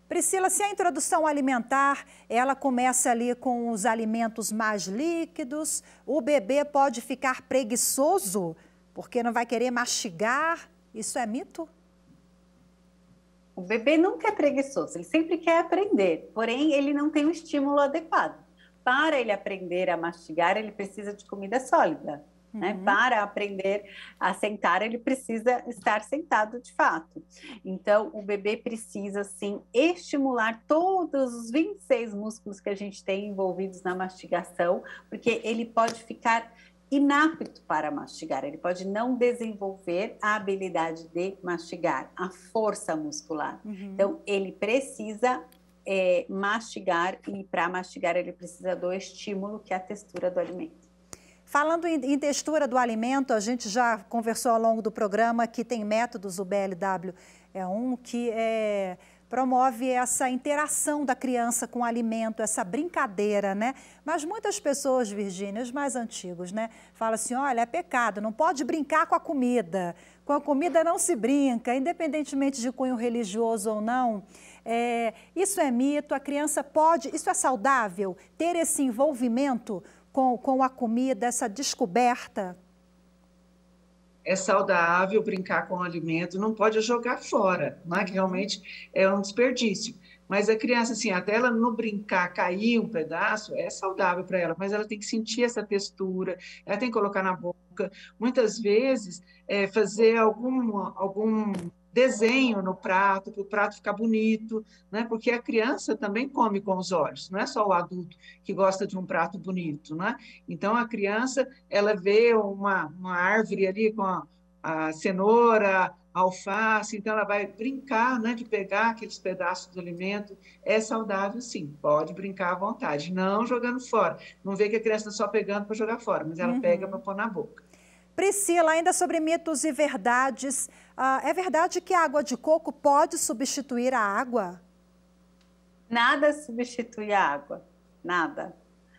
Priscila, se a introdução alimentar, ela começa ali com os alimentos mais líquidos, o bebê pode ficar preguiçoso, porque não vai querer mastigar, isso é mito? O bebê nunca é preguiçoso, ele sempre quer aprender, porém ele não tem um estímulo adequado. Para ele aprender a mastigar, ele precisa de comida sólida. né? Para aprender a sentar, ele precisa estar sentado de fato. Então, o bebê precisa, sim, estimular todos os 26 músculos que a gente tem envolvidos na mastigação, porque ele pode ficar inapto para mastigar, ele pode não desenvolver a habilidade de mastigar, a força muscular. Então, ele precisa mastigar, e para mastigar ele precisa do estímulo, que é a textura do alimento. Falando em textura do alimento, a gente já conversou ao longo do programa que tem métodos, o BLW é um, que promove essa interação da criança com o alimento, essa brincadeira, né? Mas muitas pessoas, Virgínia, os mais antigos, né, falam assim, olha, é pecado, não pode brincar com a comida não se brinca, independentemente de cunho religioso ou não. Isso é mito, a criança pode, isso é saudável, ter esse envolvimento com a comida, essa descoberta? É saudável brincar com o alimento, não pode jogar fora, né? Que realmente é um desperdício. Mas a criança, assim, até ela não brincar, cair um pedaço, é saudável para ela, mas ela tem que sentir essa textura, ela tem que colocar na boca. Muitas vezes, fazer algum desenho no prato, para o prato ficar bonito, né? Porque a criança também come com os olhos, não é só o adulto que gosta de um prato bonito, né? Então, a criança, ela vê uma árvore ali com a cenoura, a alface, então ela vai brincar, né, de pegar aqueles pedaços do alimento. É saudável, sim, pode brincar à vontade, não jogando fora. Não vê que a criança está só pegando para jogar fora, mas ela pega para pôr na boca. Priscila, ainda sobre mitos e verdades, é verdade que a água de coco pode substituir a água? Nada substitui a água, nada.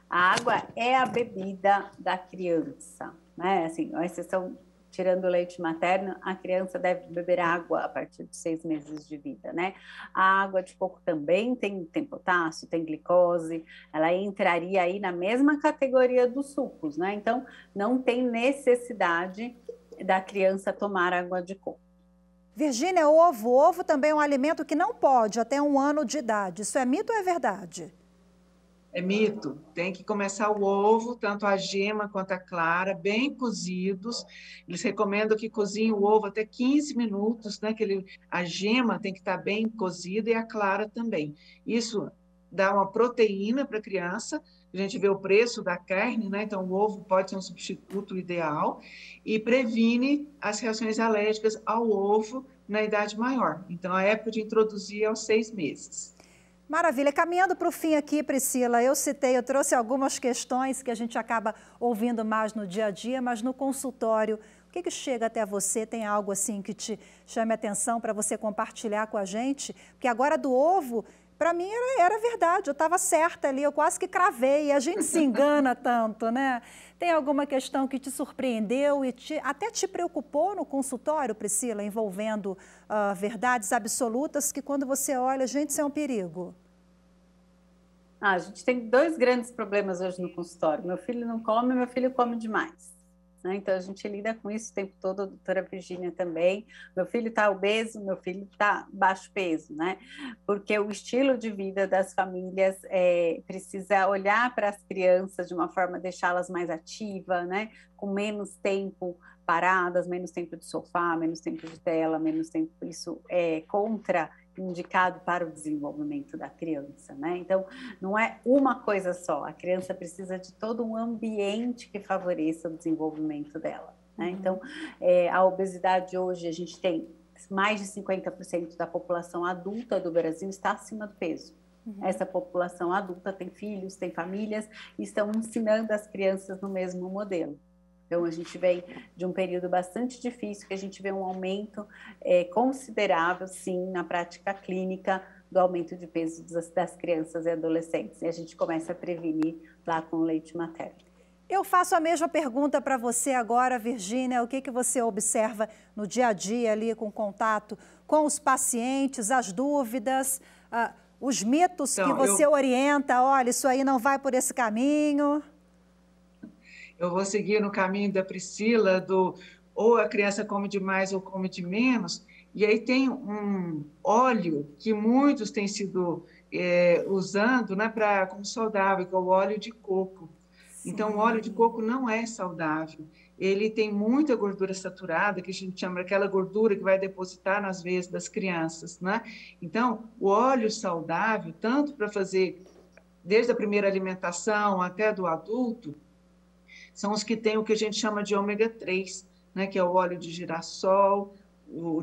A água é a bebida da criança, né? Assim, a exceção, tirando o leite materno, a criança deve beber água a partir de 6 meses de vida, né? A água de coco também tem potássio, tem glicose, ela entraria aí na mesma categoria dos sucos, né? Então, não tem necessidade da criança tomar água de coco. Virgínia, ovo. Ovo também é um alimento que não pode até 1 ano de idade. Isso é mito ou é verdade? É mito, tem que começar o ovo, tanto a gema quanto a clara, bem cozidos. Eles recomendam que cozinhe o ovo até 15 minutos, né? A gema tem que estar bem cozida e a clara também. Isso dá uma proteína para a criança. A gente vê o preço da carne, né? Então o ovo pode ser um substituto ideal e previne as reações alérgicas ao ovo na idade maior. Então a época de introduzir é aos 6 meses. Maravilha. Caminhando para o fim aqui, Priscila, eu trouxe algumas questões que a gente acaba ouvindo mais no dia a dia, mas no consultório, o que chega até você? Tem algo assim que te chame a atenção para você compartilhar com a gente? Porque agora do ovo, para mim era verdade, eu estava certa ali, eu quase que cravei, e a gente se engana tanto, né? Tem alguma questão que te surpreendeu e até te preocupou no consultório, Priscila, envolvendo verdades absolutas que quando você olha, gente, isso é um perigo? A gente tem 2 grandes problemas hoje no consultório. Meu filho não come, meu filho come demais. Né? Então, a gente lida com isso o tempo todo, a doutora Virgínia também. Meu filho está obeso, meu filho está baixo peso, né? Porque o estilo de vida das famílias precisa olhar para as crianças de uma forma, deixá-las mais ativas, né? Com menos tempo paradas, menos tempo de sofá, menos tempo de tela, menos tempo. Isso é contraindicado para o desenvolvimento da criança, né? Então, não é uma coisa só, a criança precisa de todo um ambiente que favoreça o desenvolvimento dela, né? Então, a obesidade hoje, a gente tem mais de 50% da população adulta do Brasil está acima do peso. Essa população adulta tem filhos, tem famílias, e estão ensinando as crianças no mesmo modelo. Então, a gente vem de um período bastante difícil, que a gente vê um aumento considerável, sim, na prática clínica, do aumento de peso das crianças e adolescentes. E a gente começa a prevenir lá com o leite materno. Eu faço a mesma pergunta para você agora, Virgínia. O que você observa no dia a dia ali, com contato com os pacientes, as dúvidas, os mitos que você orienta? Olha, isso aí não vai por esse caminho. Eu vou seguir no caminho da Priscila, ou a criança come demais ou come de menos, e aí tem um óleo que muitos têm sido usando, né, como saudável, que é o óleo de coco. Então, o óleo de coco não é saudável. Ele tem muita gordura saturada, que a gente chama aquela gordura que vai depositar nas veias das crianças, né? Então, o óleo saudável, tanto para fazer desde a primeira alimentação até do adulto, são os que têm o que a gente chama de ômega 3, né? Que é o óleo de girassol, o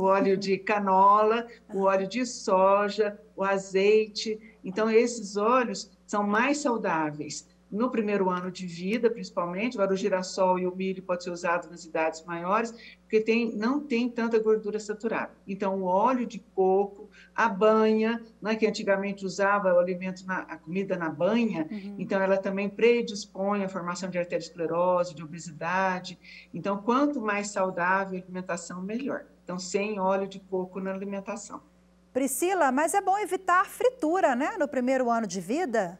óleo de canola, o óleo de soja, o azeite. Então, esses óleos são mais saudáveis no primeiro ano de vida, principalmente. Agora, o girassol e o milho podem ser usados nas idades maiores, porque não tem tanta gordura saturada. Então, o óleo de coco, a banha, né, que antigamente usava o alimento, a comida na banha, então ela também predispõe à formação de arteriosclerose, de obesidade. Então, quanto mais saudável a alimentação, melhor. Então, sem óleo de coco na alimentação. Priscila, mas é bom evitar fritura, né, no primeiro ano de vida?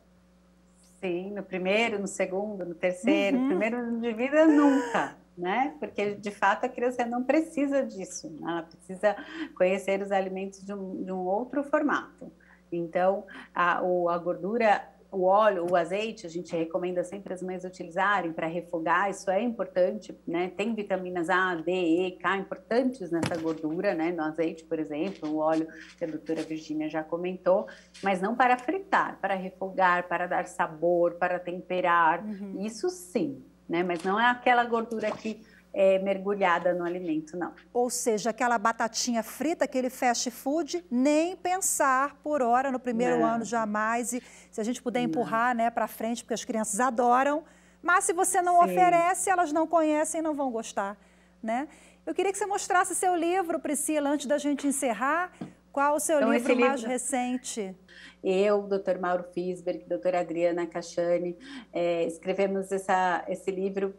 Sim, no primeiro, no segundo, no terceiro, primeiro ano de vida nunca, né? Porque, de fato, a criança não precisa disso, né? Ela precisa conhecer os alimentos de um outro formato. Então, a gordura, o óleo, o azeite, a gente recomenda sempre as mães utilizarem para refogar, isso é importante, né? Tem vitaminas A, D, E, K importantes nessa gordura, né? No azeite, por exemplo, o óleo que a doutora Virgínia já comentou, mas não para fritar, para refogar, para dar sabor, para temperar, isso sim, né? Mas não é aquela gordura que é mergulhada no alimento, não. Ou seja, aquela batatinha frita, aquele fast food, nem pensar por hora no primeiro ano, jamais. E se a gente puder empurrar, né, para frente, porque as crianças adoram. Mas se você não oferece, elas não conhecem e não vão gostar, né? Eu queria que você mostrasse seu livro, Priscila, antes da gente encerrar. Qual o seu livro mais recente? Eu, Dr. Mauro Fisberg, doutora Adriana Cachani, escrevemos esse livro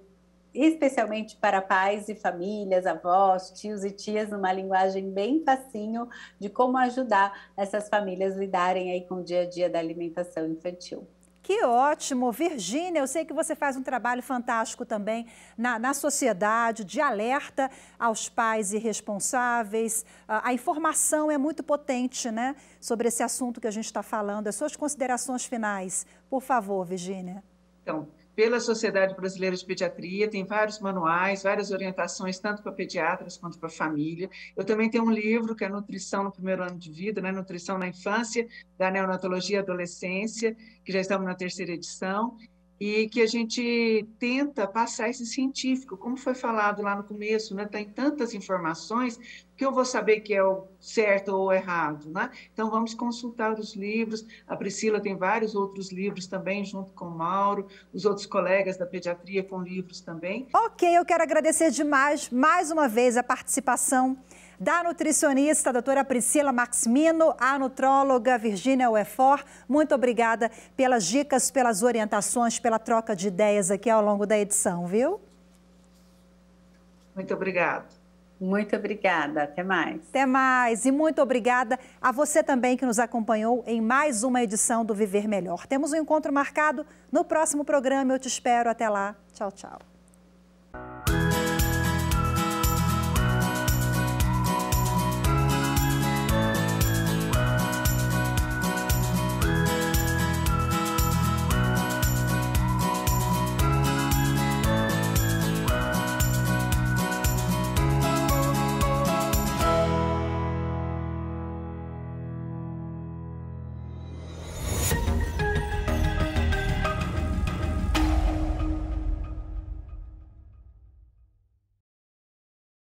especialmente para pais e famílias, avós, tios e tias, numa linguagem bem facinho de como ajudar essas famílias a lidarem aí com o dia a dia da alimentação infantil. Que ótimo! Virgínia, eu sei que você faz um trabalho fantástico também na sociedade, de alerta aos pais irresponsáveis. A informação é muito potente, né, sobre esse assunto que a gente está falando. As suas considerações finais, por favor, Virgínia. Então, pela Sociedade Brasileira de Pediatria, tem vários manuais, várias orientações, tanto para pediatras quanto para família. Eu também tenho um livro que é Nutrição no Primeiro Ano de Vida, né? Nutrição na Infância, da Neonatologia e Adolescência, que já estamos na 3ª edição, e que a gente tenta passar esse científico, como foi falado lá no começo, né? Tem tantas informações que eu vou saber que é o certo ou o errado, né? Então, vamos consultar os livros. A Priscila tem vários outros livros também, junto com o Mauro, os outros colegas da pediatria com livros também. Ok, eu quero agradecer demais, mais uma vez, a participação da nutricionista, a doutora Priscila Maximino, a nutróloga Virgínia Uefor. Muito obrigada pelas dicas, pelas orientações, pela troca de ideias aqui ao longo da edição, viu? Muito obrigada. Muito obrigada, até mais. Até mais, e muito obrigada a você também que nos acompanhou em mais uma edição do Viver Melhor. Temos um encontro marcado no próximo programa, eu te espero, até lá. Tchau, tchau.